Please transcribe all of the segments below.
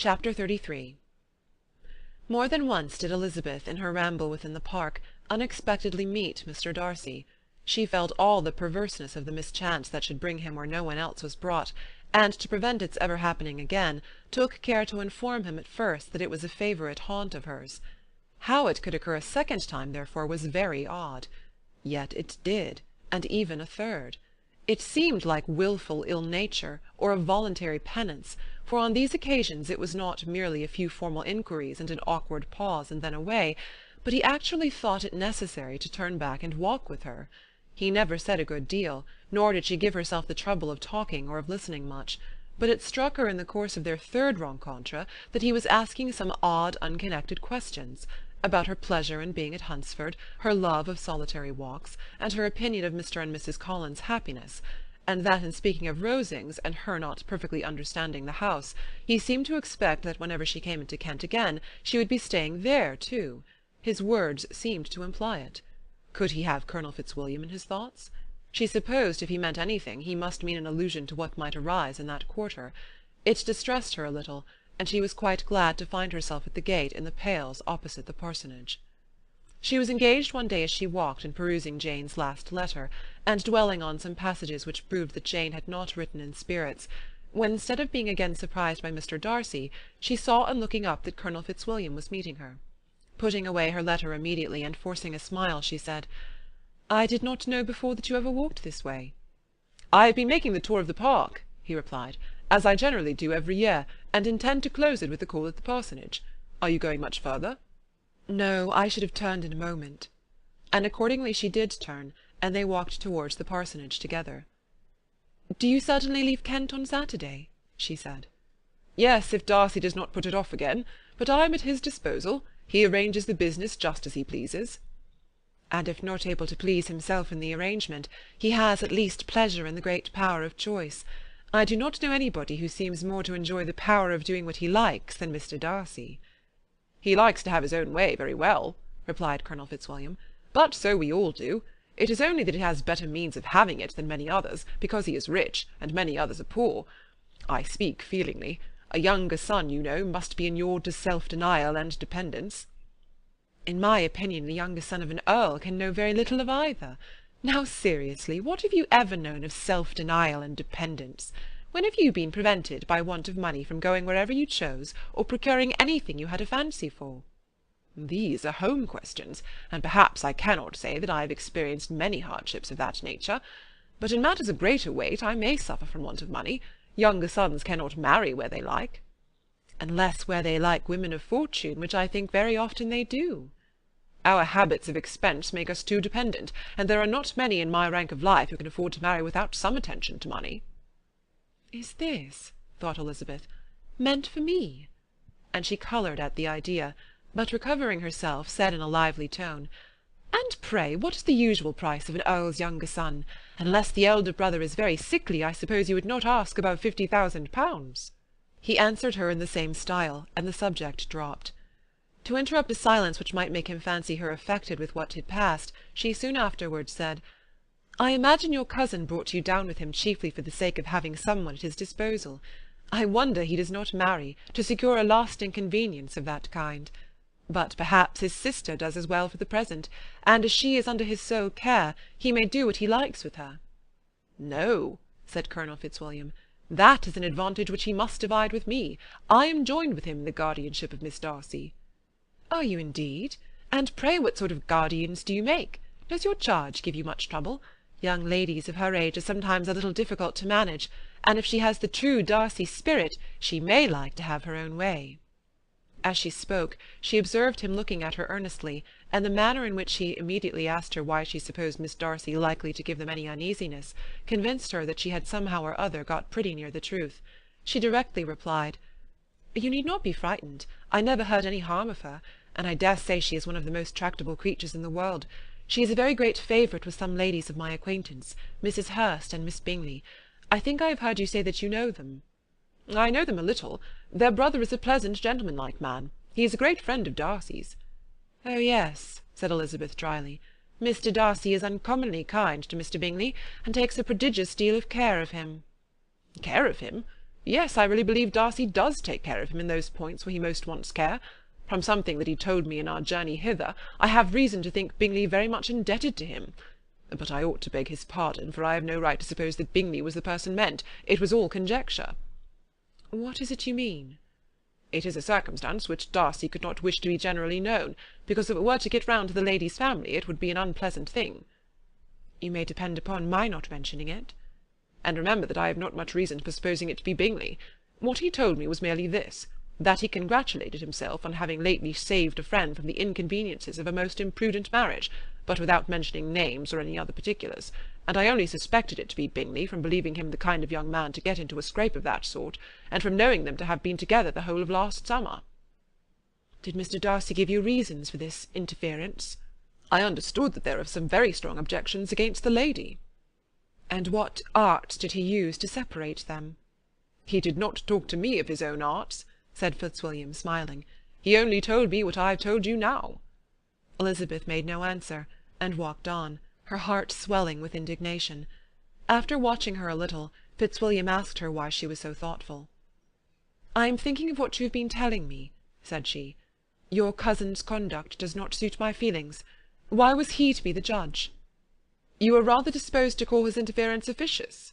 Chapter 33 More than once did Elizabeth, in her ramble within the park, unexpectedly meet Mr. Darcy. She felt all the perverseness of the mischance that should bring him where no one else was brought, and, to prevent its ever happening again, took care to inform him at first that it was a favourite haunt of hers. How it could occur a second time, therefore, was very odd. Yet it did, and even a third. It seemed like wilful ill-nature, or a voluntary penance, for on these occasions it was not merely a few formal inquiries and an awkward pause and then away, but he actually thought it necessary to turn back and walk with her. He never said a good deal, nor did she give herself the trouble of talking or of listening much, but it struck her in the course of their third rencontre that he was asking some odd unconnected questions, about her pleasure in being at Hunsford, her love of solitary walks, and her opinion of Mr. and Mrs. Collins's happiness, and that in speaking of Rosings, and her not perfectly understanding the house, he seemed to expect that whenever she came into Kent again, she would be staying there too. His words seemed to imply it. Could he have Colonel Fitzwilliam in his thoughts? She supposed if he meant anything, he must mean an allusion to what might arise in that quarter. It distressed her a little, and she was quite glad to find herself at the gate in the Pales opposite the parsonage. She was engaged one day as she walked in perusing Jane's last letter, and dwelling on some passages which proved that Jane had not written in spirits, when, instead of being again surprised by Mr. Darcy, she saw on looking up that Colonel Fitzwilliam was meeting her. Putting away her letter immediately, and forcing a smile, she said, "I did not know before that you ever walked this way." "I have been making the tour of the park," he replied, "as I generally do every year, and intend to close it with a call at the parsonage. Are you going much further?" "No, I should have turned in a moment." And accordingly she did turn, and they walked towards the parsonage together. "Do you certainly leave Kent on Saturday?" she said. "Yes, if Darcy does not put it off again, but I am at his disposal. He arranges the business just as he pleases." "And if not able to please himself in the arrangement, he has at least pleasure in the great power of choice. I do not know anybody who seems more to enjoy the power of doing what he likes than Mr. Darcy." "He likes to have his own way very well," replied Colonel Fitzwilliam, "but so we all do. It is only that he has better means of having it than many others, because he is rich, and many others are poor. I speak feelingly. A younger son, you know, must be inured to self-denial and dependence." "In my opinion, the younger son of an earl can know very little of either. Now, seriously, what have you ever known of self-denial and dependence? When have you been prevented by want of money from going wherever you chose, or procuring anything you had a fancy for?" "These are home questions, and perhaps I cannot say that I have experienced many hardships of that nature. But in matters of greater weight I may suffer from want of money. Younger sons cannot marry where they like." "Unless where they like women of fortune, which I think very often they do." "Our habits of expense make us too dependent, and there are not many in my rank of life who can afford to marry without some attention to money." "Is this," thought Elizabeth, "meant for me?" And she coloured at the idea, but recovering herself, said in a lively tone, "And pray, what is the usual price of an earl's younger son? Unless the elder brother is very sickly, I suppose you would not ask above 50,000 pounds." He answered her in the same style, and the subject dropped. To interrupt a silence which might make him fancy her affected with what had passed, she soon afterwards said, "I imagine your cousin brought you down with him chiefly for the sake of having someone at his disposal. I wonder he does not marry, to secure a lasting convenience of that kind. But perhaps his sister does as well for the present, and as she is under his sole care, he may do what he likes with her." "No," said Colonel Fitzwilliam, "that is an advantage which he must divide with me. I am joined with him in the guardianship of Miss Darcy." "Are you indeed? And pray what sort of guardians do you make? Does your charge give you much trouble? Young ladies of her age are sometimes a little difficult to manage, and if she has the true Darcy spirit, she may like to have her own way." As she spoke, she observed him looking at her earnestly, and the manner in which he immediately asked her why she supposed Miss Darcy likely to give them any uneasiness, convinced her that she had somehow or other got pretty near the truth. She directly replied, "You need not be frightened. I never heard any harm of her, and I dare say she is one of the most tractable creatures in the world. She is a very great favourite with some ladies of my acquaintance, Mrs. Hurst and Miss Bingley. I think I have heard you say that you know them." "I know them a little. Their brother is a pleasant, gentlemanlike man. He is a great friend of Darcy's." "Oh, yes," said Elizabeth dryly. "Mr. Darcy is uncommonly kind to Mr. Bingley, and takes a prodigious deal of care of him." "Care of him? Yes, I really believe Darcy does take care of him in those points where he most wants care. From something that he told me in our journey hither, I have reason to think Bingley very much indebted to him. But I ought to beg his pardon, for I have no right to suppose that Bingley was the person meant. It was all conjecture." "What is it you mean?" "It is a circumstance which Darcy could not wish to be generally known, because if it were to get round to the lady's family it would be an unpleasant thing." "You may depend upon my not mentioning it." "And remember that I have not much reason for supposing it to be Bingley. What he told me was merely this, that he congratulated himself on having lately saved a friend from the inconveniences of a most imprudent marriage, but without mentioning names or any other particulars, and I only suspected it to be Bingley from believing him the kind of young man to get into a scrape of that sort, and from knowing them to have been together the whole of last summer." "Did Mr. Darcy give you reasons for this interference?" "I understood that there are some very strong objections against the lady." "And what arts did he use to separate them?" "He did not talk to me of his own arts," said Fitzwilliam, smiling. "He only told me what I have told you now." Elizabeth made no answer, and walked on, her heart swelling with indignation. After watching her a little, Fitzwilliam asked her why she was so thoughtful. "I am thinking of what you have been telling me," said she. "Your cousin's conduct does not suit my feelings. Why was he to be the judge?" "You are rather disposed to call his interference officious."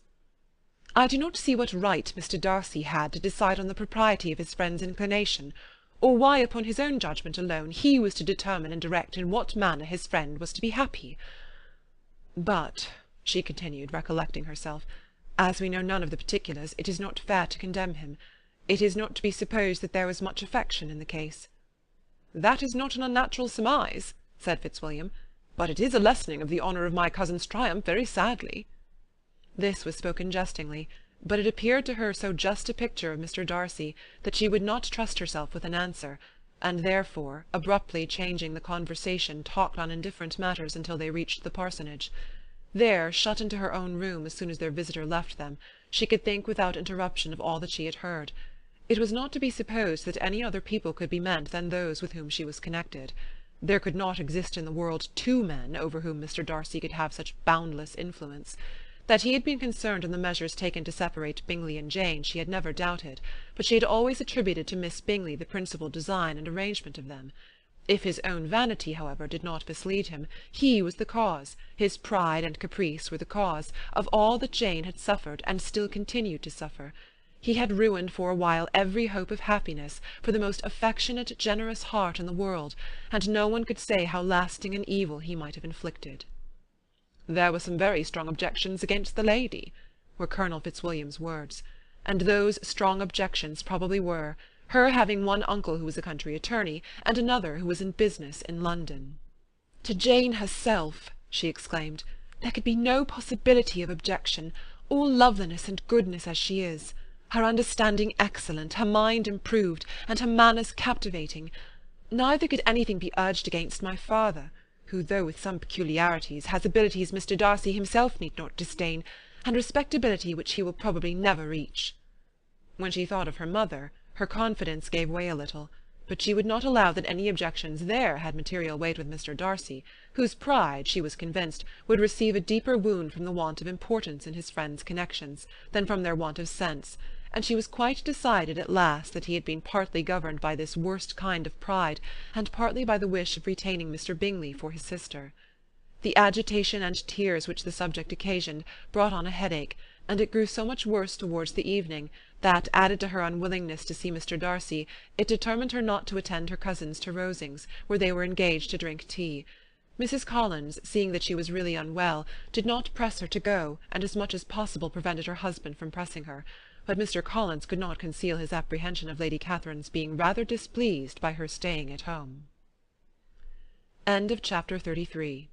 "I do not see what right Mr. Darcy had to decide on the propriety of his friend's inclination, or why upon his own judgment alone he was to determine and direct in what manner his friend was to be happy. But," she continued, recollecting herself, "as we know none of the particulars, it is not fair to condemn him. It is not to be supposed that there was much affection in the case." "That is not an unnatural surmise," said Fitzwilliam, "but it is a lessening of the honour of my cousin's triumph very sadly." This was spoken jestingly, but it appeared to her so just a picture of Mr. Darcy that she would not trust herself with an answer, and therefore, abruptly changing the conversation, talked on indifferent matters until they reached the parsonage. There, shut into her own room as soon as their visitor left them, she could think without interruption of all that she had heard. It was not to be supposed that any other people could be meant than those with whom she was connected. There could not exist in the world two men over whom Mr. Darcy could have such boundless influence. That he had been concerned in the measures taken to separate Bingley and Jane she had never doubted, but she had always attributed to Miss Bingley the principal design and arrangement of them. If his own vanity, however, did not mislead him, he was the cause, his pride and caprice were the cause, of all that Jane had suffered and still continued to suffer. He had ruined for a while every hope of happiness for the most affectionate, generous heart in the world, and no one could say how lasting an evil he might have inflicted. "There were some very strong objections against the lady," were Colonel Fitzwilliam's words, and those strong objections probably were, her having one uncle who was a country attorney, and another who was in business in London. "To Jane herself," she exclaimed, "there could be no possibility of objection, all loveliness and goodness as she is, her understanding excellent, her mind improved, and her manners captivating. Neither could anything be urged against my father, who, though with some peculiarities, has abilities Mr. Darcy himself need not disdain, and respectability which he will probably never reach." When she thought of her mother, her confidence gave way a little, but she would not allow that any objections there had material weight with Mr. Darcy, whose pride, she was convinced, would receive a deeper wound from the want of importance in his friends' connections, than from their want of sense, and she was quite decided at last that he had been partly governed by this worst kind of pride, and partly by the wish of retaining Mr. Bingley for his sister. The agitation and tears which the subject occasioned brought on a headache, and it grew so much worse towards the evening, that, added to her unwillingness to see Mr. Darcy, it determined her not to attend her cousins to Rosings, where they were engaged to drink tea. Mrs. Collins, seeing that she was really unwell, did not press her to go, and as much as possible prevented her husband from pressing her, but Mr. Collins could not conceal his apprehension of Lady Catherine's being rather displeased by her staying at home. Chapter 33